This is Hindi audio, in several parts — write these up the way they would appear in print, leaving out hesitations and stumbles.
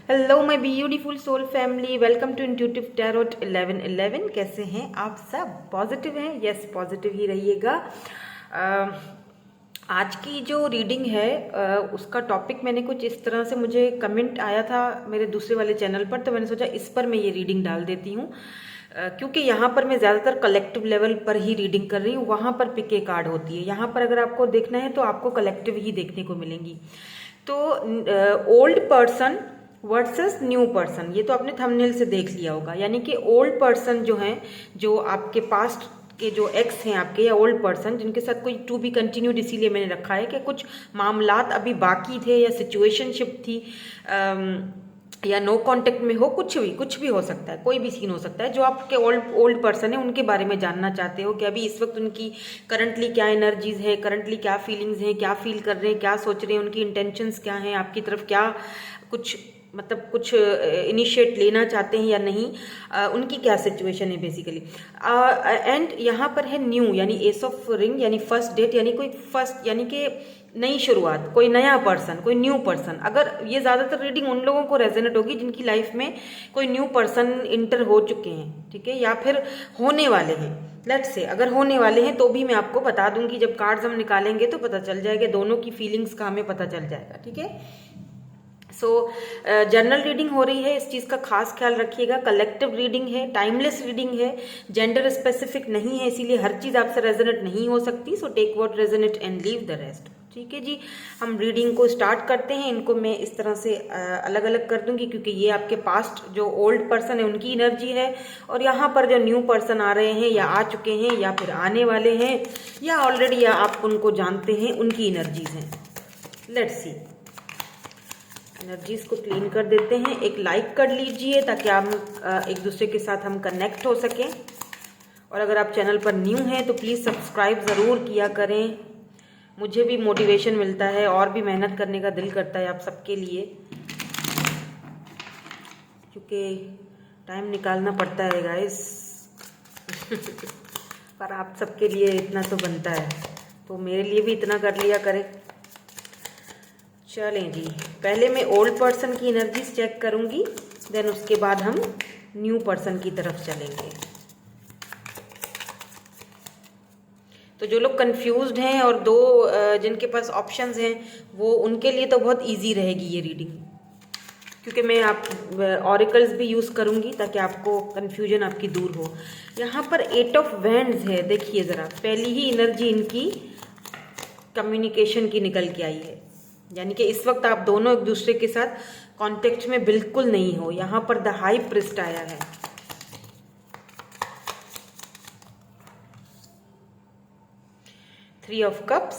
Hello my beautiful soul family, welcome to intuitive tarot 1111। कैसे हैं आप सब? पॉजिटिव हैं? यस, पॉजिटिव ही रहिएगा। आज की जो रीडिंग है उसका टॉपिक मैंने कुछ इस तरह से, मुझे कमेंट आया था मेरे दूसरे वाले चैनल पर, तो मैंने सोचा इस पर मैं ये रीडिंग डाल देती हूँ। क्योंकि यहाँ पर मैं ज़्यादातर कलेक्टिव लेवल पर ही रीडिंग कर रही हूँ, वहाँ पर पिके कार्ड होती है। यहाँ पर अगर आपको देखना है तो आपको कलेक्टिव ही देखने को मिलेंगी। तो old person versus new person, ये तो आपने थंबनेल से देख लिया होगा। यानी कि ओल्ड पर्सन जो हैं, जो आपके पास्ट के जो एक्स हैं आपके, या ओल्ड पर्सन जिनके साथ कोई टू बी कंटिन्यूड, इसीलिए मैंने रखा है कि कुछ मामलात अभी बाकी थे या सिचुएशनशिप थी, या नो कांटेक्ट में हो, कुछ भी हो सकता है, कोई भी सीन हो सकता है। जो आपके ओल्ड पर्सन है उनके बारे में जानना चाहते हो कि अभी इस वक्त उनकी करंटली क्या एनर्जीज है, करंटली क्या फीलिंग्स हैं, क्या फील कर रहे हैं, क्या सोच रहे हैं, उनकी इंटेंशंस क्या हैं आपकी तरफ, क्या कुछ मतलब कुछ इनिशिएट लेना चाहते हैं या नहीं, उनकी क्या सिचुएशन है बेसिकली। एंड यहाँ पर है न्यू, यानी एस ऑफ रिंग, यानी फर्स्ट डेट, यानी कोई फर्स्ट, यानी कि नई शुरुआत, कोई नया पर्सन, कोई न्यू पर्सन। अगर ये ज़्यादातर रीडिंग उन लोगों को रेजोनेट होगी जिनकी लाइफ में कोई न्यू पर्सन इंटर हो चुके हैं, ठीक है, या फिर होने वाले हैं। लेट्स से अगर होने वाले हैं तो भी मैं आपको बता दूंगी, जब कार्ड्स हम निकालेंगे तो पता चल जाएगा, दोनों की फीलिंग्स का हमें पता चल जाएगा, ठीक है। सो जनरल रीडिंग हो रही है, इस चीज़ का खास ख्याल रखिएगा। कलेक्टिव रीडिंग है, टाइमलेस रीडिंग है, जेंडर स्पेसिफिक नहीं है, इसीलिए हर चीज़ आपसे रेजोनेट नहीं हो सकती। So take what resonate and leave the rest, ठीक है जी। हम रीडिंग को स्टार्ट करते हैं। इनको मैं इस तरह से अलग अलग कर दूंगी, क्योंकि ये आपके पास्ट जो ओल्ड पर्सन है उनकी एनर्जी है, और यहाँ पर जो न्यू पर्सन आ रहे हैं या आ चुके हैं या फिर आने वाले हैं, या ऑलरेडी या आप उनको जानते हैं, उनकी एनर्जीज हैं। लेट्स सी, एनर्जीज को क्लीन कर देते हैं। एक लाइक कर लीजिए ताकि हम एक दूसरे के साथ हम कनेक्ट हो सकें, और अगर आप चैनल पर न्यू हैं तो प्लीज़ सब्सक्राइब ज़रूर किया करें। मुझे भी मोटिवेशन मिलता है और भी मेहनत करने का दिल करता है आप सबके लिए, क्योंकि टाइम निकालना पड़ता है गाइस पर आप सबके लिए इतना तो बनता है, तो मेरे लिए भी इतना कर लिया करें। चलें जी, पहले मैं ओल्ड पर्सन की एनर्जीज चेक करूंगी, देन उसके बाद हम न्यू पर्सन की तरफ चलेंगे। तो जो लोग कंफ्यूज्ड हैं और दो जिनके पास ऑप्शंस हैं, वो उनके लिए तो बहुत इजी रहेगी ये रीडिंग, क्योंकि मैं आप ऑरिकल्स भी यूज़ करूंगी ताकि आपको कंफ्यूजन आपकी दूर हो। यहाँ पर 8 ऑफ वैंड्स है, देखिए ज़रा, पहली ही एनर्जी इनकी कम्युनिकेशन की निकल के आई है, यानी कि इस वक्त आप दोनों एक दूसरे के साथ कांटेक्ट में बिल्कुल नहीं हो। यहाँ पर द हाई प्रिस्ट आया है, three of cups,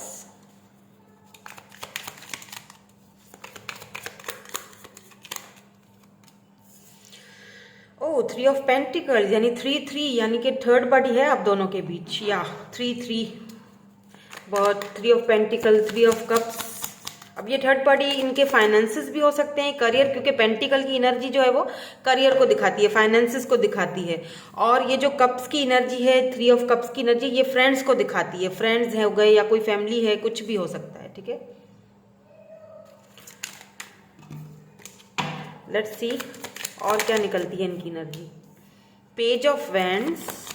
oh three of pentacles, यानी 3-3, यानी कि थर्ड बॉडी है आप दोनों के बीच, या 3-3 बहुत, three of pentacle, three of cups. अब ये थर्ड पार्टी इनके फाइनेंसेस भी हो सकते हैं, करियर, क्योंकि पेंटिकल की एनर्जी जो है वो करियर को दिखाती है, फाइनेंसेस को दिखाती है, और ये जो कप्स की एनर्जी है, थ्री ऑफ कप्स की एनर्जी, ये फ्रेंड्स को दिखाती है, फ्रेंड्स हो गए या कोई फैमिली है, कुछ भी हो सकता है, ठीक है। लेट्स सी और क्या निकलती है इनकी energy. Page of wands,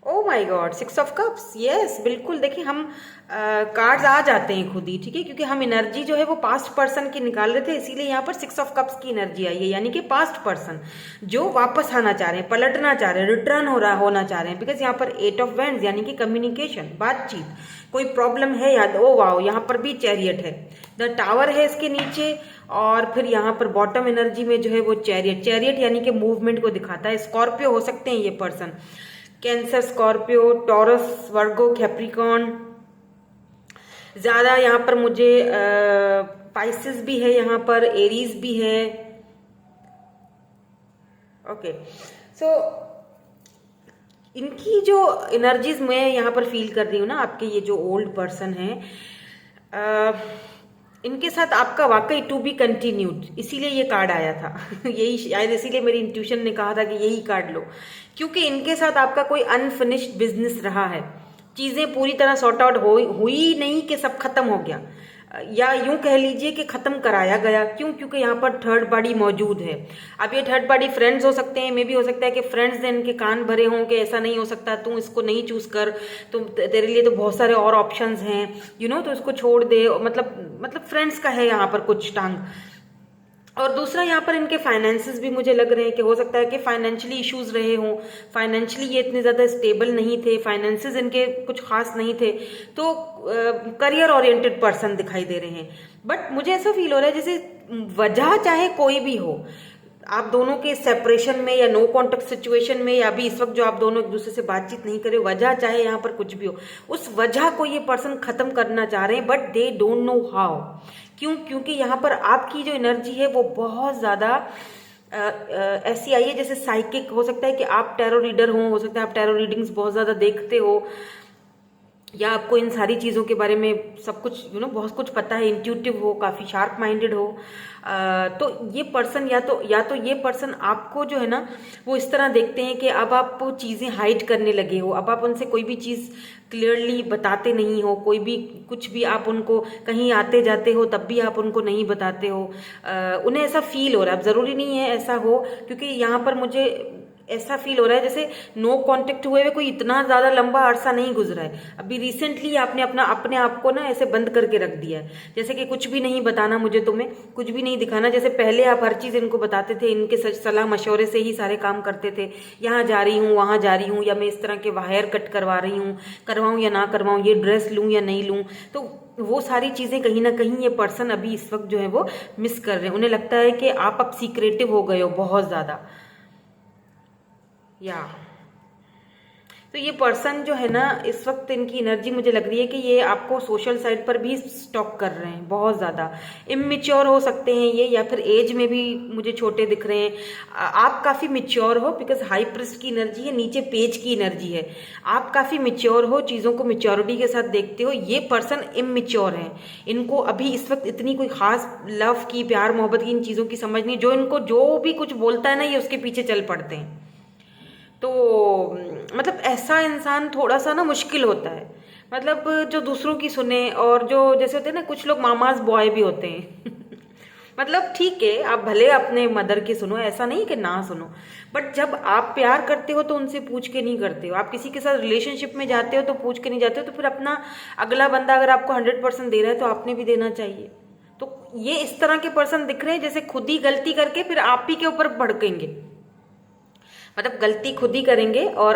O my God, 6 of cups, yes बिल्कुल। देखिए हम कार्ड्स आ जाते हैं खुद ही, ठीक है, क्योंकि हम एनर्जी जो है वो पास्ट पर्सन की निकाल रहे थे, इसीलिए यहाँ पर 6 ऑफ कप्स की एनर्जी आई है, यानी कि पास्ट पर्सन जो वापस आना चाह रहे हैं, पलटना चाह रहे हैं, रिटर्न होना चाह रहे हैं, बिकॉज यहाँ पर 8 ऑफ वैंड्स, यानी कि कम्युनिकेशन, बातचीत, कोई प्रॉब्लम है याद, ओ वाओ, यहाँ पर भी चैरियट है, द टावर है इसके नीचे, और फिर यहाँ पर बॉटम एनर्जी में जो है वो चैरियट यानी कि मूवमेंट को दिखाता है। स्कॉर्पियो हो सकते हैं ये पर्सन, कैंसर, स्कॉर्पियो, टॉरस, वर्गो, कैप्रिकॉन, ज़्यादा यहाँ पर मुझे पाइसेस भी है, यहाँ पर एरीज भी है। ओके, सो इनकी जो एनर्जीज मैं यहाँ पर फील कर रही हूँ ना, आपके ये जो ओल्ड पर्सन है, इनके साथ आपका वाकई टू बी कंटिन्यूड, इसीलिए ये कार्ड आया था यही शायद, इसीलिए मेरी इंट्यूशन ने कहा था कि यही कार्ड लो, क्योंकि इनके साथ आपका कोई अनफिनिश्ड बिजनेस रहा है, चीज़ें पूरी तरह सॉर्ट आउट हुई नहीं कि सब खत्म हो गया, या यूं कह लीजिए कि खत्म कराया गया। क्यों? क्योंकि यहाँ पर थर्ड पार्टी मौजूद है। अब ये थर्ड पार्टी फ्रेंड्स हो सकते हैं, मे भी हो सकता है कि फ्रेंड्स ने इनके कान भरे हों कि ऐसा नहीं हो सकता, तू इसको नहीं चूज कर, तुम तेरे लिए तो बहुत सारे और ऑप्शंस हैं, तो इसको छोड़ दे। मतलब फ्रेंड्स का है यहाँ पर कुछ टांग। और दूसरा यहाँ पर इनके फाइनेंसेस भी मुझे लग रहे हैं कि हो सकता है कि फाइनेंशियली इश्यूज रहे हों, फाइनेंशियली ये इतने ज़्यादा स्टेबल नहीं थे, फाइनेंसेस इनके कुछ खास नहीं थे, तो करियर ओरिएंटेड पर्सन दिखाई दे रहे हैं। बट मुझे ऐसा फील हो रहा है जैसे वजह चाहे कोई भी हो, आप दोनों के सेपरेशन में या नो कॉन्टेक्ट सिचुएशन में, या अभी इस वक्त जो आप दोनों एक दूसरे से बातचीत नहीं करे, वजह चाहे यहाँ पर कुछ भी हो, उस वजह को ये पर्सन खत्म करना चाह रहे हैं, but they don't know how. क्यों? क्योंकि यहाँ पर आपकी जो एनर्जी है वो बहुत ज़्यादा ऐसी आई है जैसे साइकिक। हो सकता है कि आप टैरो रीडर हो सकता है आप टैरो रीडिंग्स बहुत ज़्यादा देखते हो, या आपको इन सारी चीज़ों के बारे में सब कुछ बहुत कुछ पता है, इंट्यूटिव हो, काफ़ी शार्प माइंडेड हो। तो ये पर्सन या तो ये पर्सन आपको जो है ना वो इस तरह देखते हैं कि अब आप चीज़ें हाइड करने लगे हो, अब आप उनसे कोई भी चीज़ क्लियरली बताते नहीं हो, कोई भी कुछ भी आप उनको, कहीं आते जाते हो तब भी आप उनको नहीं बताते हो। उन्हें ऐसा फील हो रहा है, अब ज़रूरी नहीं है ऐसा हो, क्योंकि यहाँ पर मुझे ऐसा फील हो रहा है जैसे नो कांटेक्ट हुए हुए कोई इतना ज़्यादा लंबा अरसा नहीं गुजरा है, अभी रिसेंटली आपने अपने आप को ना ऐसे बंद करके रख दिया है, जैसे कि कुछ भी नहीं बताना मुझे, तुम्हें कुछ भी नहीं दिखाना। जैसे पहले आप हर चीज़ इनको बताते थे, इनके सलाह मशवरे से ही सारे काम करते थे, यहाँ जा रही हूँ, वहाँ जा रही हूँ, या मैं इस तरह के हेयर कट करवा रही हूँ, करवाऊँ या ना करवाऊँ, ये ड्रेस लूँ या नहीं लूँ, तो वो सारी चीज़ें कहीं ना कहीं ये पर्सन अभी इस वक्त जो है वो मिस कर रहे हैं। उन्हें लगता है कि आप अब सीक्रेटिव हो गए हो बहुत ज़्यादा, या तो ये पर्सन जो है ना इस वक्त इनकी एनर्जी मुझे लग रही है कि ये आपको सोशल साइड पर भी स्टॉक कर रहे हैं, बहुत ज़्यादा इमेच्योर हो सकते हैं ये, या फिर एज में भी मुझे छोटे दिख रहे हैं। आप काफ़ी मिच्योर हो, बिकॉज हाई प्रिस्ट की एनर्जी है, नीचे पेज की एनर्जी है, आप काफ़ी मिच्योर हो, चीज़ों को मिच्योरिटी के साथ देखते हो। ये पर्सन इमेच्योर है, इनको अभी इस वक्त इतनी कोई खास लव की, प्यार मोहब्बत की इन चीज़ों की समझ नहीं, जो इनको जो भी कुछ बोलता है ना ये उसके पीछे चल पड़ते हैं। तो मतलब ऐसा इंसान थोड़ा सा ना मुश्किल होता है, मतलब जो दूसरों की सुने, और जो जैसे होते हैं ना कुछ लोग मामाज बॉय भी होते हैं मतलब ठीक है आप भले अपने मदर की सुनो, ऐसा नहीं कि ना सुनो, बट जब आप प्यार करते हो तो उनसे पूछ के नहीं करते हो, आप किसी के साथ रिलेशनशिप में जाते हो तो पूछ के नहीं जाते हो, तो फिर अपना अगला बंदा अगर आपको 100% दे रहा है तो आपने भी देना चाहिए। तो ये इस तरह के पर्सन दिख रहे हैं जैसे खुद ही गलती करके फिर आप ही के ऊपर भड़केंगे, मतलब गलती खुद ही करेंगे और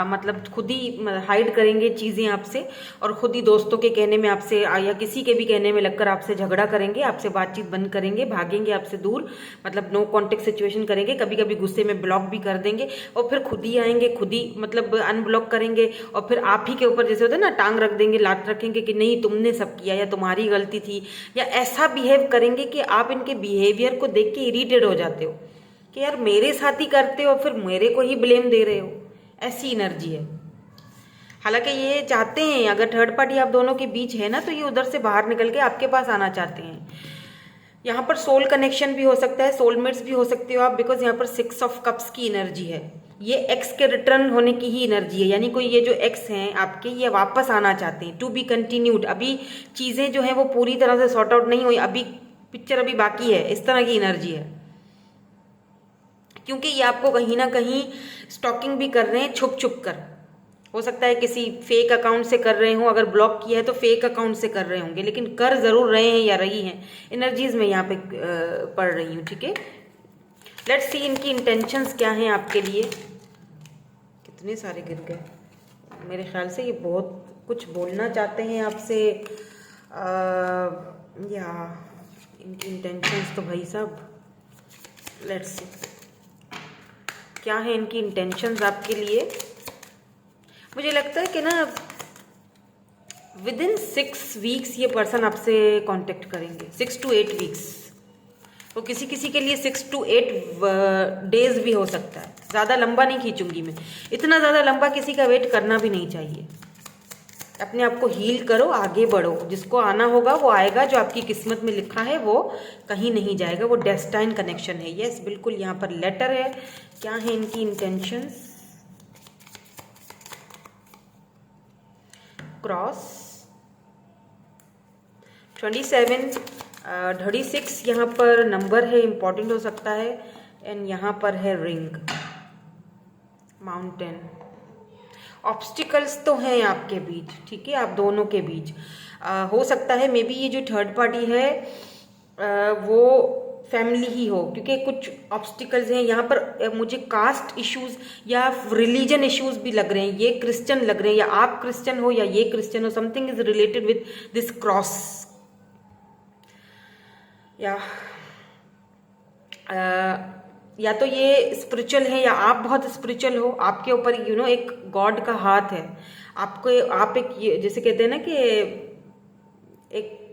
मतलब खुद ही हाइड करेंगे चीज़ें आपसे, और खुद ही दोस्तों के कहने में आपसे या किसी के भी कहने में लगकर आपसे झगड़ा करेंगे, आपसे बातचीत बंद करेंगे, भागेंगे आपसे दूर, मतलब नो कांटेक्ट सिचुएशन करेंगे, कभी कभी गुस्से में ब्लॉक भी कर देंगे, और फिर खुद ही आएंगे, खुद ही मतलब अनब्लॉक करेंगे, और फिर आप ही के ऊपर जैसे होता है ना टांग रख देंगे, लात रखेंगे कि नहीं तुमने सब किया या तुम्हारी गलती थी, या ऐसा बिहेव करेंगे कि आप इनके बिहेवियर को देख के इरिटेट हो जाते हो कि यार मेरे साथ ही करते हो फिर मेरे को ही ब्लेम दे रहे हो, ऐसी एनर्जी है। हालांकि ये चाहते हैं, अगर थर्ड पार्टी आप दोनों के बीच है ना तो ये उधर से बाहर निकल के आपके पास आना चाहते हैं। यहाँ पर सोल कनेक्शन भी हो सकता है, सोलमेट्स भी हो सकते हो आप, बिकॉज यहाँ पर 6 ऑफ कप्स की एनर्जी है, ये एक्स के रिटर्न होने की ही एनर्जी है, यानी कोई ये जो एक्स हैं आपके ये वापस आना चाहते हैं, टू बी कंटिन्यूड। अभी चीज़ें जो है वो पूरी तरह से सॉर्ट आउट नहीं हुई, अभी पिक्चर अभी बाकी है, इस तरह की एनर्जी है, क्योंकि ये आपको कहीं ना कहीं स्टॉकिंग भी कर रहे हैं छुप छुप कर। हो सकता है किसी फेक अकाउंट से कर रहे हो, अगर ब्लॉक किया है तो फेक अकाउंट से कर रहे होंगे, लेकिन कर जरूर रहे हैं या रही हैं। एनर्जीज में यहाँ पे पढ़ रही हूँ, ठीक है। लेट्स सी इनकी इंटेंशंस क्या हैं आपके लिए। कितने सारे गिर गए, मेरे ख्याल से ये बहुत कुछ बोलना चाहते हैं आपसे, या इनकी इंटेंशंस तो भाई साहब, लेट्स सी क्या है इनकी इंटेंशंस आपके लिए। मुझे लगता है कि ना विद इन 6 वीक्स ये पर्सन आपसे कांटेक्ट करेंगे, 6 to 8 वीक्स। वो किसी किसी के लिए 6 to 8 डेज भी हो सकता है, ज़्यादा लंबा नहीं खींचूंगी मैं, इतना ज़्यादा लंबा किसी का वेट करना भी नहीं चाहिए। अपने आप को हील करो, आगे बढ़ो, जिसको आना होगा वो आएगा, जो आपकी किस्मत में लिखा है वो कहीं नहीं जाएगा, वो डेस्टाइन कनेक्शन है। यस बिल्कुल, यहाँ पर लेटर है। क्या है इनकी इंटेंशंस। क्रॉस, 27 36 यहाँ पर नंबर है, इंपॉर्टेंट हो सकता है, एंड यहाँ पर है रिंग, माउंटेन। ऑब्स्टिकल्स तो हैं आपके बीच, ठीक है, आप दोनों के बीच। हो सकता है मे बी ये जो थर्ड पार्टी है वो फैमिली ही हो, क्योंकि कुछ ऑब्स्टिकल्स हैं यहाँ पर। मुझे कास्ट इश्यूज या रिलीजन इश्यूज भी लग रहे हैं। ये क्रिश्चियन लग रहे हैं, या आप क्रिश्चियन हो या ये क्रिश्चियन हो, something is related with this cross. या तो ये स्पिरिचुअल है या आप बहुत स्पिरिचुअल हो, आपके ऊपर एक गॉड का हाथ है आपको। आप एक जैसे कहते हैं ना कि एक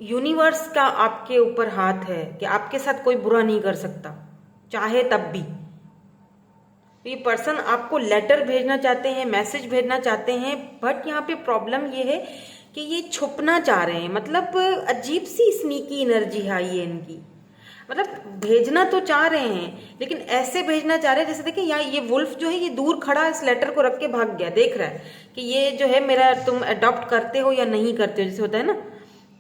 यूनिवर्स का आपके ऊपर हाथ है कि आपके साथ कोई बुरा नहीं कर सकता, चाहे तब भी। तो ये पर्सन आपको लेटर भेजना चाहते हैं, मैसेज भेजना चाहते हैं, बट यहाँ पे प्रॉब्लम ये है कि ये छुपना चाह रहे हैं। मतलब अजीब सी स्नीकी एनर्जी है ये इनकी। मतलब भेजना तो चाह रहे हैं, लेकिन ऐसे भेजना चाह रहे हैं जैसे देखिए यहाँ ये वुल्फ जो है ये दूर खड़ा इस लेटर को रख के भाग गया, देख रहा है कि ये जो है मेरा, तुम अडॉप्ट करते हो या नहीं करते हो। जैसे होता है ना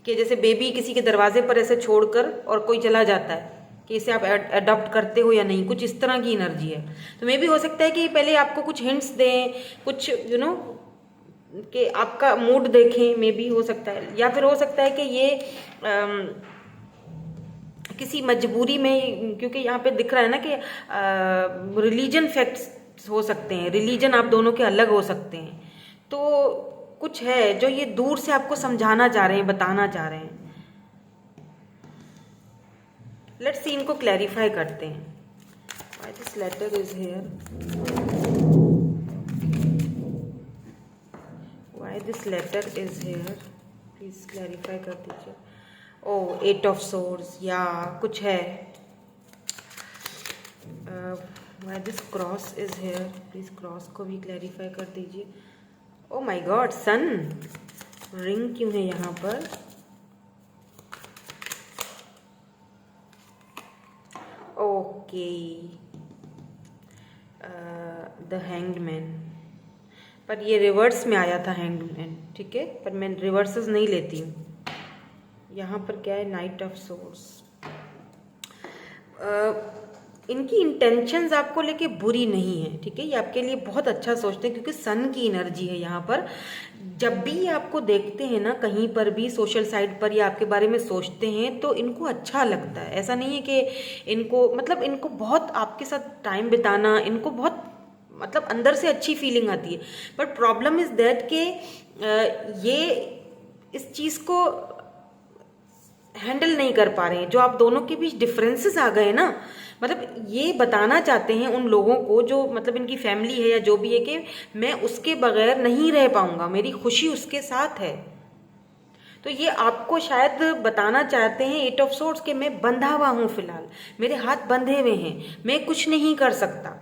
कि जैसे बेबी किसी के दरवाजे पर ऐसे छोड़कर और कोई चला जाता है कि इसे आप अडॉप्ट करते हो या नहीं, कुछ इस तरह की एनर्जी है। तो मे भी हो सकता है कि पहले आपको कुछ हिंट्स दें, कुछ कि आपका मूड देखें, मे भी हो सकता है। या फिर हो सकता है कि ये किसी मजबूरी में, क्योंकि यहाँ पे दिख रहा है ना कि रिलीजन फैक्ट्स हो सकते हैं, रिलीजन आप दोनों के अलग हो सकते हैं। तो कुछ है जो ये दूर से आपको समझाना चाह रहे हैं, बताना चाह रहे हैं। लेट्स सी, इनको क्लैरिफाई करते हैं। Why this letter is here, why this letter is here, please clarify कर दीजिए। ओ 8 ऑफ सोर्ड्स, या कुछ है। Why this cross is here, please cross को भी क्लैरिफाई कर दीजिए। Oh my God, sun, ring क्यों है यहाँ पर? ओके, द हैंग्ड मैन, पर ये रिवर्स में आया था हैंग्ड मैन, ठीक है, पर मैं रिवर्सेस नहीं लेती हूँ। यहाँ पर क्या है, नाइट ऑफ सोर्स। इनकी इंटेंशंस आपको लेके बुरी नहीं है, ठीक है, ये आपके लिए बहुत अच्छा सोचते हैं, क्योंकि सन की एनर्जी है यहाँ पर। जब भी आपको देखते हैं ना कहीं पर भी, सोशल साइट पर, या आपके बारे में सोचते हैं, तो इनको अच्छा लगता है। ऐसा नहीं है कि इनको, मतलब इनको बहुत आपके साथ टाइम बिताना, इनको बहुत मतलब अंदर से अच्छी फीलिंग आती है। बट प्रॉब्लम इज दैट कि ये इस चीज़ को हैंडल नहीं कर पा रहे हैं। जो आप दोनों के बीच डिफरेंसेस आ गए ना, मतलब ये बताना चाहते हैं उन लोगों को जो मतलब इनकी फैमिली है या जो भी है, कि मैं उसके बगैर नहीं रह पाऊंगा, मेरी खुशी उसके साथ है। तो ये आपको शायद बताना चाहते हैं 8 ऑफ सोर्ड्स कि मैं बंधा हुआ हूं, फिलहाल मेरे हाथ बंधे हुए हैं, मैं कुछ नहीं कर सकता।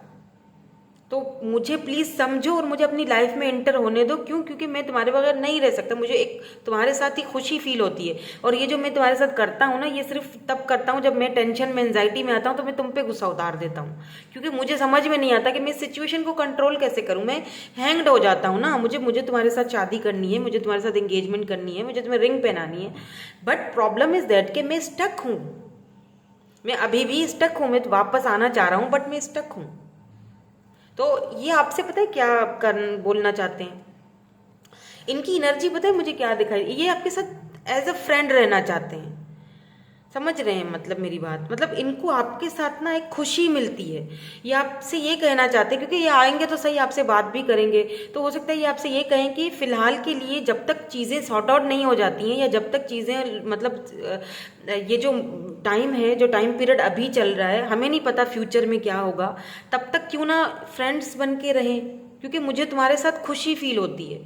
तो मुझे प्लीज़ समझो और मुझे अपनी लाइफ में एंटर होने दो। क्यों? क्योंकि मैं तुम्हारे बगैर नहीं रह सकता। मुझे एक तुम्हारे साथ ही खुशी फील होती है, और ये जो मैं तुम्हारे साथ करता हूँ ना, ये सिर्फ तब करता हूँ जब मैं टेंशन में, एंजाइटी में आता हूँ, तो मैं तुम पे गुस्सा उतार देता हूँ, क्योंकि मुझे समझ में नहीं आता कि मैं इस सिचुएशन को कंट्रोल कैसे करूँ। मैं हैंग्ड हो जाता हूँ ना। मुझे तुम्हारे साथ शादी करनी है, मुझे तुम्हारे साथ एंगेजमेंट करनी है, मुझे तुम्हें रिंग पहनानी है, बट प्रॉब्लम इज दैट कि मैं स्टक हूँ। मैं अभी भी स्टक हूँ। मैं तो वापस आना चाह रहा हूँ, बट मैं स्टक हूँ। तो ये आपसे पता है क्या बोलना चाहते हैं? इनकी एनर्जी पता है मुझे क्या दिखाई, ये आपके साथ एज अ फ्रेंड रहना चाहते हैं। समझ रहे हैं मतलब मेरी बात? मतलब इनको आपके साथ ना एक खुशी मिलती है। ये आपसे ये कहना चाहते हैं, क्योंकि ये आएंगे तो सही, आपसे बात भी करेंगे, तो हो सकता है ये आपसे ये कहें कि फिलहाल के लिए जब तक चीज़ें सॉर्ट आउट नहीं हो जाती हैं, या जब तक चीज़ें मतलब ये जो टाइम है, जो टाइम पीरियड अभी चल रहा है, हमें नहीं पता फ्यूचर में क्या होगा, तब तक क्यों ना फ्रेंड्स बन के रहें, क्योंकि मुझे तुम्हारे साथ खुशी फील होती है,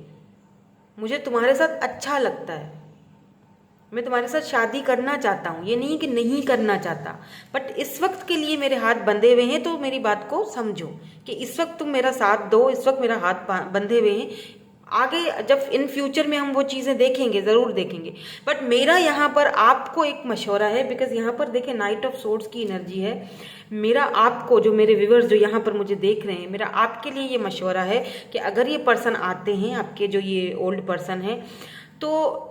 मुझे तुम्हारे साथ अच्छा लगता है, मैं तुम्हारे साथ शादी करना चाहता हूँ, ये नहीं कि नहीं करना चाहता, बट इस वक्त के लिए मेरे हाथ बंधे हुए हैं। तो मेरी बात को समझो कि इस वक्त तुम मेरा साथ दो, इस वक्त मेरा हाथ बंधे हुए हैं। आगे जब इन फ्यूचर में हम वो चीज़ें देखेंगे, ज़रूर देखेंगे। बट मेरा यहाँ पर आपको एक मशवरा है, बिकॉज यहाँ पर देखें नाइट ऑफ सोर्ड्स की एनर्जी है। मेरा आपको, जो मेरे व्यूअर्स जो यहाँ पर मुझे देख रहे हैं, मेरा आपके लिए ये मशवरा है कि अगर ये पर्सन आते हैं, आपके जो ये ओल्ड पर्सन है, तो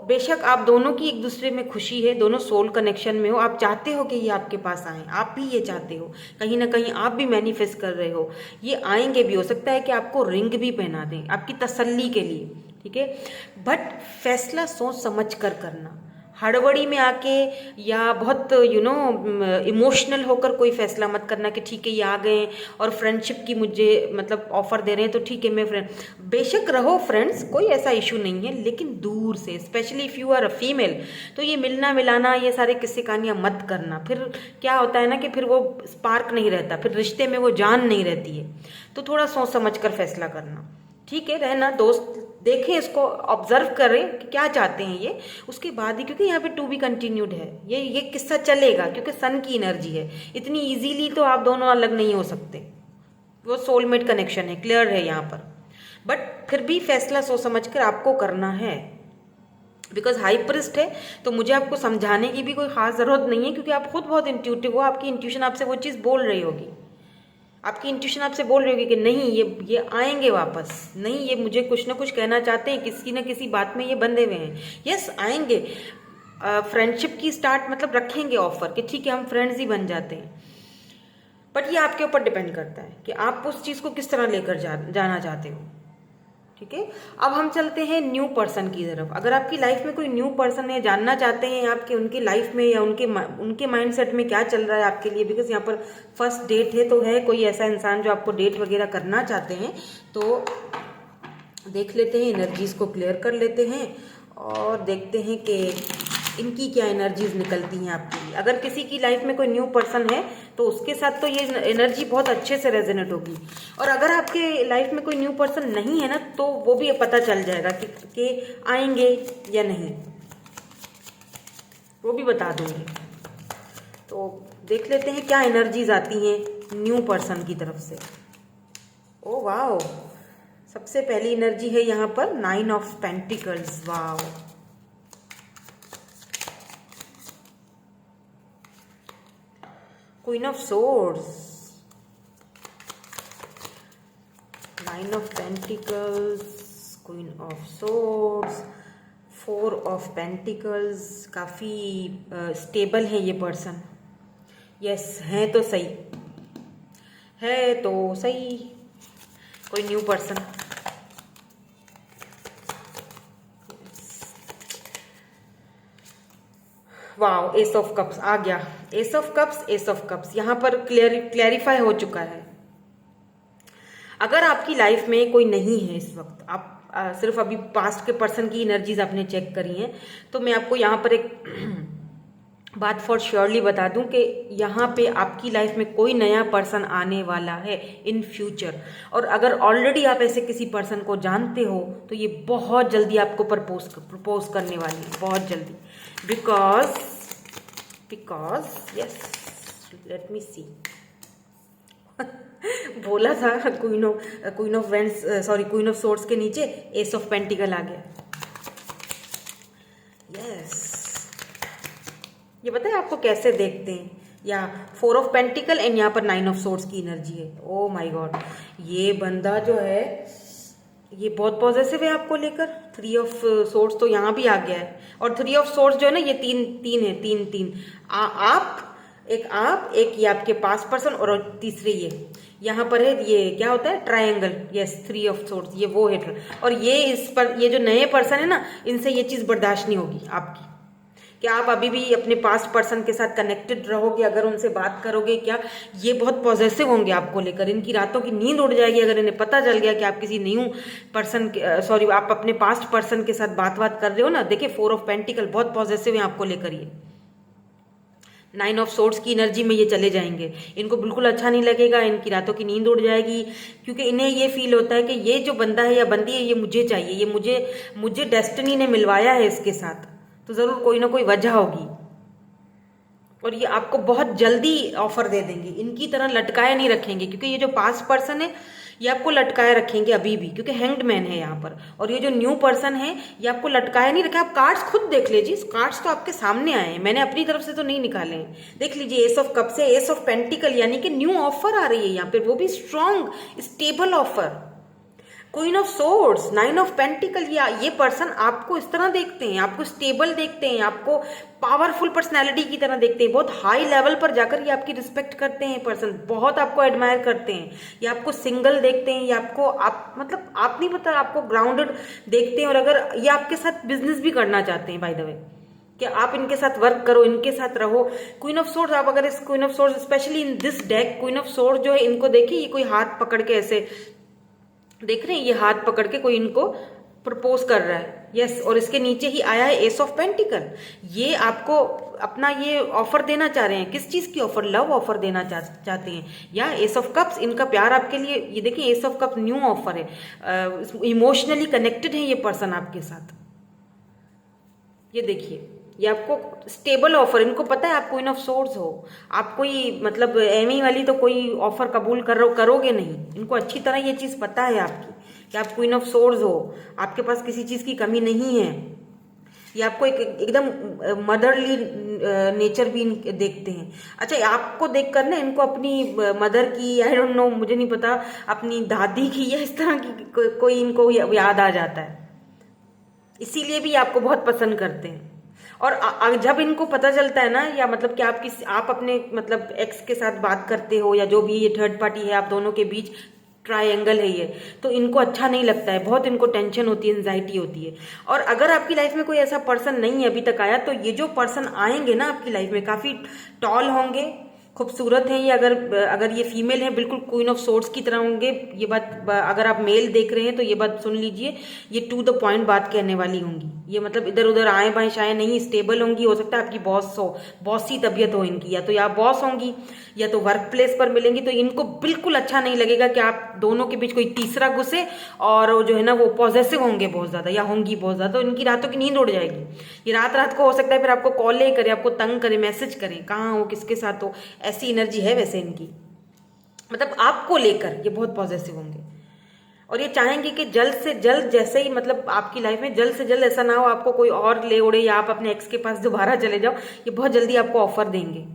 बेशक आप दोनों की एक दूसरे में खुशी है, दोनों सोल कनेक्शन में हो, आप चाहते हो कि ये आपके पास आएँ, आप भी ये चाहते हो, कहीं ना कहीं आप भी मैनिफेस्ट कर रहे हो, ये आएंगे भी, हो सकता है कि आपको रिंग भी पहना दें आपकी तसल्ली के लिए, ठीक है। बट फैसला सोच समझ कर करना, हड़बड़ी में आके या बहुत इमोशनल होकर कोई फैसला मत करना कि ठीक है ये आ गए और फ्रेंडशिप की मुझे मतलब ऑफर दे रहे हैं तो ठीक है मैं फ्रेंड, बेशक रहो फ्रेंड्स, कोई ऐसा इशू नहीं है, लेकिन दूर से, specially if you are a female, तो ये मिलना मिलाना ये सारे किस्से कहानियाँ मत करना। फिर क्या होता है ना कि फिर वो स्पार्क नहीं रहता, फिर रिश्ते में वो जान नहीं रहती है। तो थोड़ा सोच समझ कर फैसला करना, ठीक है। रहना दोस्त, देखें इसको, ऑब्जर्व करें कि क्या चाहते हैं ये, उसके बाद ही, क्योंकि यहाँ पे टू बी कंटिन्यूड है, ये किस्सा चलेगा, क्योंकि सन की एनर्जी है, इतनी इजीली तो आप दोनों अलग नहीं हो सकते, वो सोलमेट कनेक्शन है, क्लियर है यहाँ पर। बट फिर भी फैसला सोच समझ कर आपको करना है, बिकॉज हाई प्रिस्ट है, तो मुझे आपको समझाने की भी कोई खास ज़रूरत नहीं है, क्योंकि आप खुद बहुत इंट्यूटिव हो, आपकी इंट्यूशन आपसे वो चीज़ बोल रही होगी, आपकी इंट्यूशन आपसे बोल रही होगी कि नहीं ये आएंगे वापस, नहीं ये मुझे कुछ ना कुछ कहना चाहते हैं, किसी ना किसी बात में ये बंधे हुए हैं, यस आएंगे। फ्रेंडशिप की स्टार्ट मतलब रखेंगे ऑफर कि ठीक है हम फ्रेंड्स ही बन जाते हैं। बट ये आपके ऊपर डिपेंड करता है कि आप उस चीज़ को किस तरह लेकर जाना चाहते हो, ठीक है। अब हम चलते हैं न्यू पर्सन की तरफ। अगर आपकी लाइफ में कोई न्यू पर्सन है, जानना चाहते हैं आपके उनके लाइफ में या उनके माइंडसेट में क्या चल रहा है आपके लिए, बिकॉज यहाँ पर फर्स्ट डेट है, तो है कोई ऐसा इंसान जो आपको डेट वगैरह करना चाहते हैं, तो देख लेते हैं, एनर्जीज को क्लियर कर लेते हैं और देखते हैं कि इनकी क्या एनर्जीज निकलती हैं आपके लिए। अगर किसी की लाइफ में कोई न्यू पर्सन है तो उसके साथ तो ये एनर्जी बहुत अच्छे से रेजोनेट होगी, और अगर आपके लाइफ में कोई न्यू पर्सन नहीं है ना, तो वो भी पता चल जाएगा कि आएंगे या नहीं, वो भी बता दूंगी। तो देख लेते हैं क्या एनर्जीज आती हैं न्यू पर्सन की तरफ से। ओ वाओ, सबसे पहली एनर्जी है यहाँ पर 9 of pentacles. Wow, Queen of Swords, 9 of Pentacles, Queen of Swords, 4 of Pentacles। काफ़ी स्टेबल है ये पर्सन, यस है तो सही, है तो सही, कोई new person. Wow, ace of cups आ गया, ace of cups, ace of cups यहाँ पर क्लैरिफाई हो चुका है। अगर आपकी लाइफ में कोई नहीं है इस वक्त, आप सिर्फ अभी पास्ट के पर्सन की एनर्जीज आपने चेक करी हैं, तो मैं आपको यहाँ पर एक बात फॉर श्योरली बता दूं कि यहाँ पे आपकी लाइफ में कोई नया पर्सन आने वाला है इन फ्यूचर। और अगर ऑलरेडी आप ऐसे किसी पर्सन को जानते हो तो ये बहुत जल्दी आपको प्रपोज करने वाली है, बहुत जल्दी, बिकॉज यस, लेट मी सी बोला था queen of vends, sorry queen of swords के नीचे एस ऑफ पेंटिकल आ गया। यस, ये पता है आपको कैसे देखते हैं, या 4 ऑफ पेंटिकल एंड यहाँ पर 9 ऑफ सोर्ड्स की एनर्जी है। ओ माय गॉड, ये बंदा जो है ये बहुत पॉजिटिव है आपको लेकर। 3 ऑफ सोर्ड्स तो यहाँ भी आ गया है, और 3 ऑफ सोर्ड्स जो है ना ये तीन है, तीन आप एक ये आपके पास पर्सन, और तीसरे ये यहाँ पर है, ये क्या होता है ट्रायंगल, यस 3 ऑफ सोर्ड्स, ये वो है। और ये इस पर ये जो नए पर्सन है ना, इनसे ये चीज़ बर्दाश्त नहीं होगी आपकी, कि आप अभी भी अपने पास्ट पर्सन के साथ कनेक्टेड रहोगे, अगर उनसे बात करोगे, क्या ये बहुत पॉजिटिव होंगे आपको लेकर, इनकी रातों की नींद उड़ जाएगी अगर इन्हें पता चल गया कि आप किसी न्यू पर्सन सॉरी आप अपने पास्ट पर्सन के साथ बात कर रहे हो ना। देखिए 4 ऑफ पेंटिकल बहुत पॉजिटिव है आपको लेकर, ये 9 ऑफ सोर्ड्स की एनर्जी में ये चले जाएंगे, इनको बिल्कुल अच्छा नहीं लगेगा, इनकी रातों की नींद उड़ जाएगी, क्योंकि इन्हें ये फील होता है कि ये जो बंदा है या बंदी है ये मुझे चाहिए, ये मुझे डेस्टिनी ने मिलवाया है इसके साथ, तो ज़रूर कोई ना कोई वजह होगी, और ये आपको बहुत जल्दी ऑफर दे देंगे, इनकी तरह लटकाए नहीं रखेंगे, क्योंकि ये जो पास्ट पर्सन है ये आपको लटकाए रखेंगे अभी भी, क्योंकि हैंग्ड मैन है यहाँ पर। और ये जो न्यू पर्सन है ये आपको लटकाए नहीं रखा। आप कार्ड्स खुद देख लीजिए, कार्ड्स तो आपके सामने आए हैं, मैंने अपनी तरफ से तो नहीं निकाले हैं। देख लीजिए, एस ऑफ कप से एस ऑफ पेंटिकल, यानी कि न्यू ऑफर आ रही है यहाँ पे, वो भी strong stable offer. Queen of swords, nine of pentacle, या ये पर्सन आपको इस तरह देखते हैं, आपको स्टेबल देखते हैं, आपको पावरफुल पर्सनालिटी की तरह देखते हैं, बहुत हाई लेवल पर जाकर ये आपकी रिस्पेक्ट करते हैं पर्सन, बहुत आपको एडमायर करते हैं। ये आपको सिंगल देखते हैं, ये आपको आप मतलब आप नहीं पता, आपको ग्राउंडेड देखते हैं। और अगर ये आपके साथ बिजनेस भी करना चाहते हैं बाय द वे, कि आप इनके साथ वर्क करो, इनके साथ रहो। क्वीन ऑफ सोर्ड्स, आप अगर इस queen of swords specially in this deck, queen of sword जो है इनको देखिए, ये कोई हाथ पकड़ के ऐसे देख रहे हैं, ये हाथ पकड़ के कोई इनको प्रपोज कर रहा है, यस। और इसके नीचे ही आया है एस ऑफ पेंटिकल, ये आपको अपना ये ऑफर देना चाह रहे हैं। किस चीज की ऑफर? लव ऑफर देना चाहते हैं। या एस ऑफ कप्स, इनका प्यार आपके लिए, ये देखिए S of cup new offer है, इमोशनली कनेक्टेड है ये पर्सन आपके साथ। ये देखिए, ये आपको स्टेबल ऑफर, इनको पता है आप क्वीन ऑफ सोर्ड्स हो, आप कोई मतलब एमी वाली तो कोई ऑफर कबूल करोगे नहीं। इनको अच्छी तरह ये चीज पता है आपकी, कि आप क्वीन ऑफ सोर्ड्स हो, आपके पास किसी चीज की कमी नहीं है। ये आपको एकदम मदरली नेचर भी देखते हैं। अच्छा, आपको देखकर ना इनको अपनी मदर की, आई डोंट नो, मुझे नहीं पता, अपनी दादी की या इस तरह की कोई इनको याद आ जाता है, इसीलिए भी आपको बहुत पसंद करते हैं। और जब इनको पता चलता है ना, या मतलब कि आप अपने मतलब एक्स के साथ बात करते हो, या जो भी ये थर्ड पार्टी है, आप दोनों के बीच ट्रायंगल है ये, तो इनको अच्छा नहीं लगता है, बहुत इनको टेंशन होती है, एंजाइटी होती है। और अगर आपकी लाइफ में कोई ऐसा पर्सन नहीं है अभी तक आया, तो ये जो पर्सन आएंगे ना आपकी लाइफ में, काफी टॉल होंगे, खूबसूरत हैं ये। अगर ये फीमेल है, बिल्कुल क्वीन ऑफ सोर्ड्स की तरह होंगे। ये बात, अगर आप मेल देख रहे हैं तो ये बात सुन लीजिए, ये टू द पॉइंट बात कहने वाली होंगी। ये मतलब इधर उधर आए बाएं शाए नहीं, स्टेबल होंगी। हो सकता है आपकी बॉस हो, बॉसी तबीयत हो इनकी, या तो या बॉस होंगी या तो वर्क प्लेस पर मिलेंगी। तो इनको बिल्कुल अच्छा नहीं लगेगा कि आप दोनों के बीच कोई तीसरा घुसे, और जो है ना वो पॉजेसिव होंगे बहुत ज्यादा, या होंगी बहुत ज्यादा, तो इनकी रातों की नींद उड़ जाएगी। ये रात रात को हो सकता है फिर आपको कॉल करे, आपको तंग करे, मैसेज करें, कहाँ हो, किसके साथ हो, ऐसी एनर्जी है वैसे इनकी। मतलब आपको लेकर ये बहुत पॉजिटिव होंगे, और ये चाहेंगे कि जल्द से जल्द, जैसे ही मतलब आपकी लाइफ में जल्द से जल्द ऐसा ना हो आपको कोई और ले उड़े, या आप अपने एक्स के पास दोबारा चले जाओ, ये बहुत जल्दी आपको ऑफर देंगे।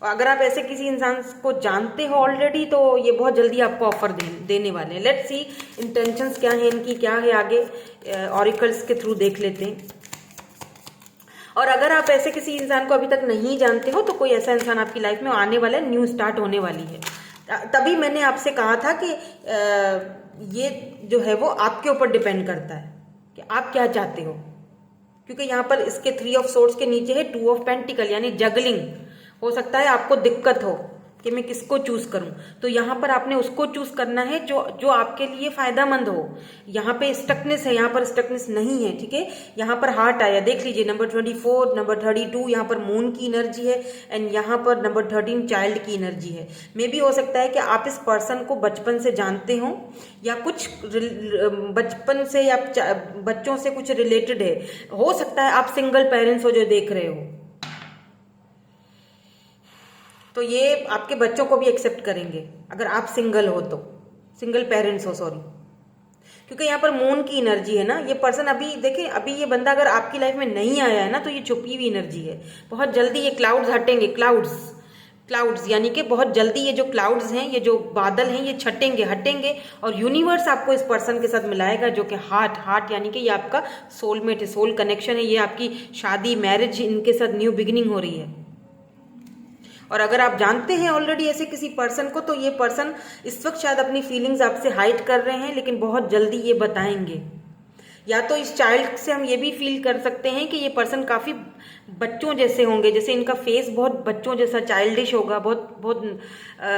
और अगर आप ऐसे किसी इंसान को जानते हो ऑलरेडी, तो ये बहुत जल्दी आपको ऑफर देने वाले हैं। लेट्स सी इंटेंशंस क्या है इनकी, क्या है आगे, ऑरिकल्स के थ्रू देख लेते हैं। और अगर आप ऐसे किसी इंसान को अभी तक नहीं जानते हो, तो कोई ऐसा इंसान आपकी लाइफ में आने वाला है, न्यू स्टार्ट होने वाली है। तभी मैंने आपसे कहा था कि ये जो है वो आपके ऊपर डिपेंड करता है कि आप क्या चाहते हो, क्योंकि यहाँ पर इसके थ्री ऑफ सोर्ड्स के नीचे है टू ऑफ पेंटिकल, यानी जगलिंग। हो सकता है आपको दिक्कत हो कि मैं किसको चूज करूं, तो यहाँ पर आपने उसको चूज करना है जो आपके लिए फायदामंद हो। यहाँ पे स्टकनेस है, यहाँ पर स्टकनेस नहीं है, ठीक है। यहाँ पर हार्ट आया, देख लीजिए, नंबर 24, नंबर 32, यहाँ पर मून की एनर्जी है, एंड यहाँ पर नंबर 13 चाइल्ड की एनर्जी है। मे भी हो सकता है कि आप इस पर्सन को बचपन से जानते हो, या कुछ बचपन से या बच्चों से कुछ रिलेटेड है। हो सकता है आप सिंगल पेरेंट्स हो जो देख रहे हो, तो ये आपके बच्चों को भी एक्सेप्ट करेंगे अगर आप सिंगल हो, तो सिंगल पेरेंट्स हो, सॉरी, क्योंकि यहाँ पर मून की एनर्जी है ना। ये पर्सन अभी देखिए, अभी ये बंदा अगर आपकी लाइफ में नहीं आया है ना, तो ये छुपी हुई एनर्जी है। बहुत जल्दी ये क्लाउड्स हटेंगे, क्लाउड्स यानी कि बहुत जल्दी ये जो क्लाउड्स हैं, ये जो बादल हैं, ये हटेंगे, और यूनिवर्स आपको इस पर्सन के साथ मिलाएगा, जो कि हार्ट यानी कि ये आपका सोलमेट है, सोल कनेक्शन है। ये आपकी शादी, मैरिज, इनके साथ न्यू बिगिनिंग हो रही है। और अगर आप जानते हैं ऑलरेडी ऐसे किसी पर्सन को, तो ये पर्सन इस वक्त शायद अपनी फीलिंग्स आपसे हाइड कर रहे हैं, लेकिन बहुत जल्दी ये बताएंगे। या तो इस चाइल्ड से हम ये भी फील कर सकते हैं कि ये पर्सन काफी बच्चों जैसे होंगे, जैसे इनका फेस बहुत बच्चों जैसा चाइल्डिश होगा, बहुत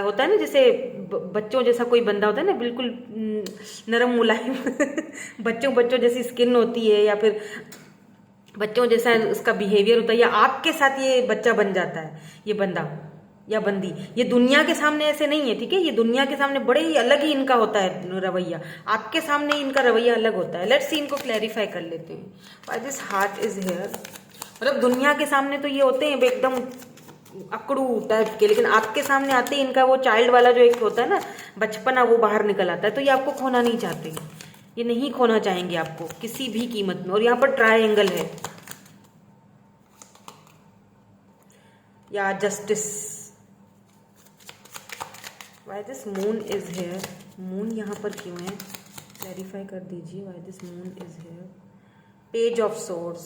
होता है ना, जैसे बच्चों जैसा कोई बंदा होता है ना, बिल्कुल नरम मुलायम बच्चों जैसी स्किन होती है, या फिर बच्चों जैसा उसका बिहेवियर होता है, या आपके साथ ये बच्चा बन जाता है, ये बंदा या बंदी। ये दुनिया के सामने ऐसे नहीं है, ठीक है। ये दुनिया के सामने बड़े ही अलग ही इनका होता है रवैया, आपके सामने इनका रवैया अलग होता है। लेट्स सी इनको क्लैरिफाई कर लेते हैं। Why this heart is here. मतलब दुनिया के सामने तो ये होते हैं एकदम अकड़ू टाइप के, लेकिन आपके सामने आते ही इनका वो चाइल्ड वाला जो एक होता है ना बचपना, वो बाहर निकल आता है। तो ये आपको खोना नहीं चाहते, ये नहीं खोना चाहेंगे आपको किसी भी कीमत में। और यहाँ पर ट्रायंगल है या justice. Why this moon is here, moon यहाँ पर क्यों है, क्लैरिफाई कर दीजिए। Why this moon is here. Page of source,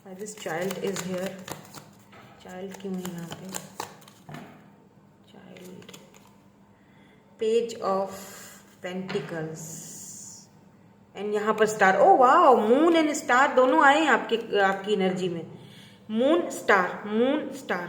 why this child is here, child क्यों है यहाँ पे, child. Page of pentacles and यहाँ पर स्टार। ओ वाह, मून एंड स्टार दोनों आए हैं आपकी एनर्जी में। Moon star, moon star.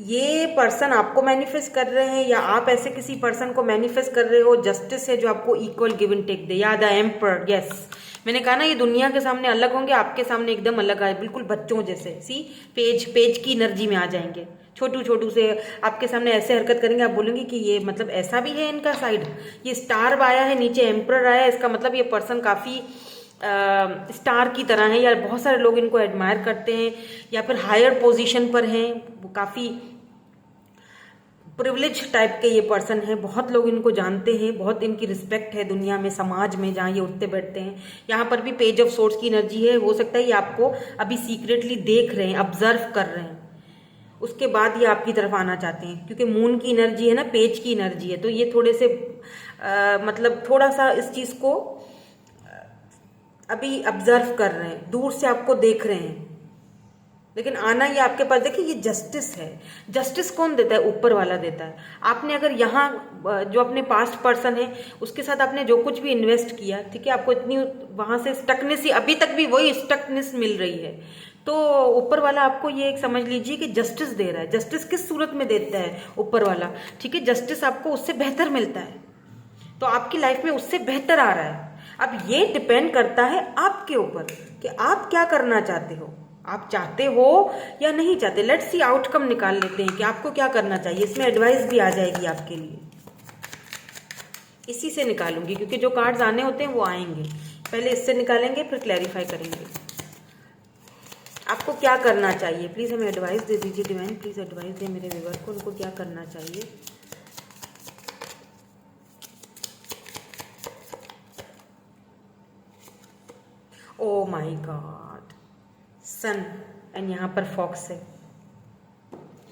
ये पर्सन आपको मैनिफेस्ट कर रहे हैं या आप ऐसे किसी पर्सन को मैनिफेस्ट कर रहे हो। जस्टिस है जो आपको इक्वल गिव एंड टेक दे, या द एम्पर। यस, मैंने कहा ना ये दुनिया के सामने अलग होंगे, आपके सामने एकदम अलग आए, बिल्कुल बच्चों जैसे। सी, पेज की एनर्जी में आ जाएंगे, छोटू छोटू से आपके सामने ऐसे हरकत करेंगे, आप बोलेंगे कि ये मतलब ऐसा भी है इनका साइड। ये स्टार आया है, नीचे एम्पर आया है, इसका मतलब ये पर्सन काफ़ी स्टार की तरह है, या बहुत सारे लोग इनको एडमायर करते हैं, या फिर हायर पोजीशन पर हैं, वो काफ़ी प्रिविलेज टाइप के ये पर्सन है। बहुत लोग इनको जानते हैं, बहुत इनकी रिस्पेक्ट है दुनिया में, समाज में जहाँ ये उठते बैठते हैं। यहाँ पर भी पेज ऑफ सोर्ड्स की एनर्जी है। हो सकता है ये आपको अभी सीक्रेटली देख रहे हैं, ऑब्जर्व कर रहे हैं, उसके बाद ये आपकी तरफ आना चाहते हैं, क्योंकि मून की एनर्जी है ना, पेज की एनर्जी है। तो ये थोड़े से मतलब थोड़ा सा इस चीज़ को अभी ऑब्जर्व कर रहे हैं, दूर से आपको देख रहे हैं, लेकिन आना ये आपके पास। देखिए ये जस्टिस है। जस्टिस कौन देता है, ऊपर वाला देता है। आपने अगर यहाँ जो अपने पास्ट पर्सन है उसके साथ आपने जो कुछ भी इन्वेस्ट किया, ठीक है, आपको इतनी वहां से स्टकनेस ही, अभी तक भी वही स्टकनेस मिल रही है, तो ऊपर वाला आपको ये एक समझ लीजिए कि जस्टिस दे रहा है। जस्टिस किस सूरत में देता है ऊपर वाला, ठीक है, जस्टिस आपको उससे बेहतर मिलता है, तो आपकी लाइफ में उससे बेहतर आ रहा है। अब ये डिपेंड करता है आपके ऊपर कि आप क्या करना चाहते हो, आप चाहते हो या नहीं चाहते। लेट्स सी, आउटकम निकाल लेते हैं कि आपको क्या करना चाहिए। इसमें एडवाइस भी आ जाएगी आपके लिए, इसी से निकालूंगी, क्योंकि जो कार्ड्स आने होते हैं वो आएंगे। पहले इससे निकालेंगे, फिर क्लैरिफाई करेंगे आपको क्या करना चाहिए। प्लीज हमें एडवाइस दे दीजिए डिवाइन, प्लीज एडवाइस दे मेरे व्यूअर को, उनको क्या करना चाहिए। Oh my God, son, and यहाँ पर फॉक्स है,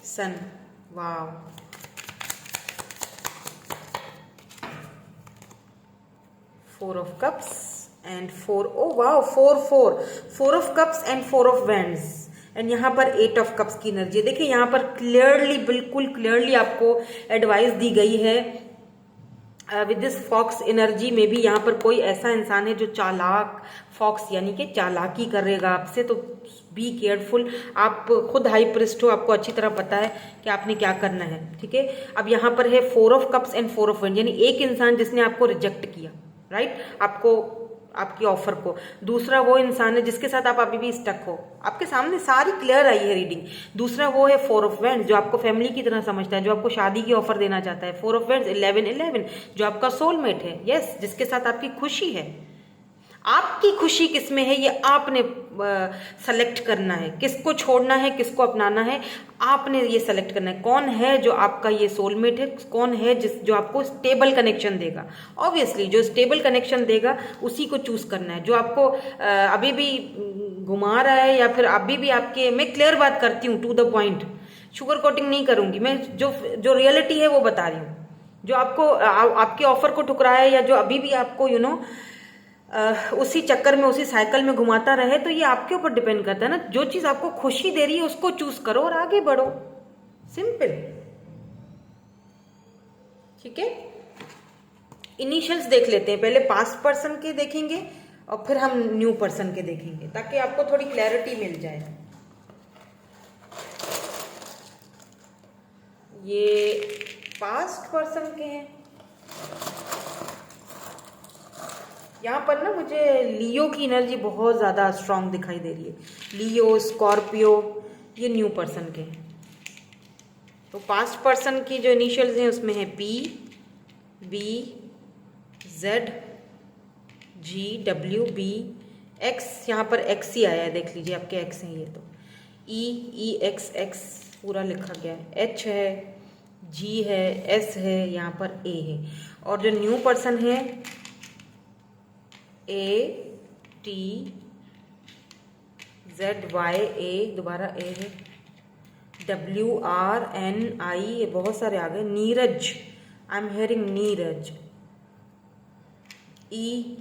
son, wow. Four of cups and four, oh wow, four of cups and four of wands, and यहाँ पर एट ऑफ कप्स की एनर्जी। देखिए यहाँ पर क्लियरली, बिल्कुल क्लियरली आपको एडवाइस दी गई है विद दिस फॉक्स एनर्जी में भी। यहाँ पर कोई ऐसा इंसान है जो चालाक, फॉक्स यानी कि चालाकी करेगा आपसे, तो बी केयरफुल। आप खुद हाई प्रिस्ट हो, आपको अच्छी तरह पता है कि आपने क्या करना है, ठीक है। अब यहाँ पर है four of cups and four of wand, यानी एक इंसान जिसने आपको रिजेक्ट किया, राइट, आपको, आपकी ऑफर को। दूसरा वो इंसान है जिसके साथ आप अभी भी स्टक हो, आपके सामने सारी क्लियर आई है रीडिंग। दूसरा वो है फोर ऑफ वैंड्स जो आपको फैमिली की तरह समझता है, जो आपको शादी की ऑफर देना चाहता है। फोर ऑफ वैंड्स 11 जो आपका सोलमेट है, यस, जिसके साथ आपकी खुशी है। आपकी खुशी किसमें है ये आपने सेलेक्ट करना है, किसको छोड़ना है, किसको अपनाना है, आपने ये सेलेक्ट करना है। कौन है जो आपका ये सोलमेट है, कौन है जो आपको स्टेबल कनेक्शन देगा। ऑब्वियसली जो स्टेबल कनेक्शन देगा उसी को चूज करना है। जो आपको अभी भी घुमा रहा है, या फिर अभी भी आपके, मैं क्लियर बात करती हूँ, to the point, sugar coating नहीं करूंगी मैं, जो रियलिटी है वो बता रही हूँ। जो आपको आपके ऑफर को ठुकराया है, या जो अभी भी आपको उसी चक्कर में, उसी साइकिल में घुमाता रहे, तो ये आपके ऊपर डिपेंड करता है ना। जो चीज आपको खुशी दे रही है उसको चूज करो और आगे बढ़ो, सिंपल, ठीक है। इनिशियल्स देख लेते हैं, पहले पास्ट पर्सन के देखेंगे और फिर हम न्यू पर्सन के देखेंगे, ताकि आपको थोड़ी क्लैरिटी मिल जाए। ये पास्ट पर्सन के हैं। यहाँ पर ना मुझे लियो की एनर्जी बहुत ज़्यादा स्ट्रांग दिखाई दे रही है। लियो, स्कॉर्पियो, ये न्यू पर्सन के हैं। तो पास्ट पर्सन की जो इनिशियल्स हैं उसमें है P, B, Z, G, W, B, X। यहाँ पर X ही आया है, देख लीजिए आपके X हैं ये। तो EXX पूरा लिखा गया है, H है, G है, S है, यहाँ पर A है। और जो न्यू पर्सन है ATZYA, दोबारा A है, WRNI, ये बहुत सारे आ गए, Neeraj, I am hearing Neeraj, EMU,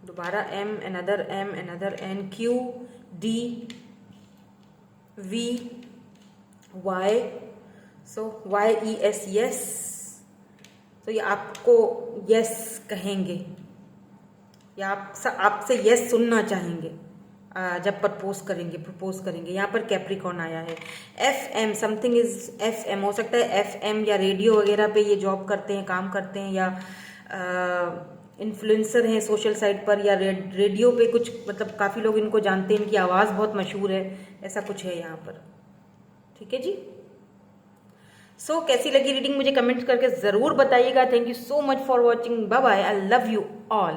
दोबारा M, another M, another N, QDVY, सो YES, यस। तो ये आपको यस कहेंगे या आपसे यस सुनना चाहेंगे जब प्रपोज करेंगे। यहाँ पर कैप्रिकॉर्न आया है। FM, समथिंग इज FM, हो सकता है FM या रेडियो वगैरह पे ये जॉब करते हैं, काम करते हैं, या इन्फ्लुएंसर हैं सोशल साइट पर, या रेडियो पे कुछ, मतलब काफ़ी लोग इनको जानते हैं, इनकी आवाज़ बहुत मशहूर है, ऐसा कुछ है यहाँ पर। ठीक है जी। सो कैसी लगी रीडिंग मुझे कमेंट करके ज़रूर बताइएगा। Thank you so much for watching. Bye bye. I love you all.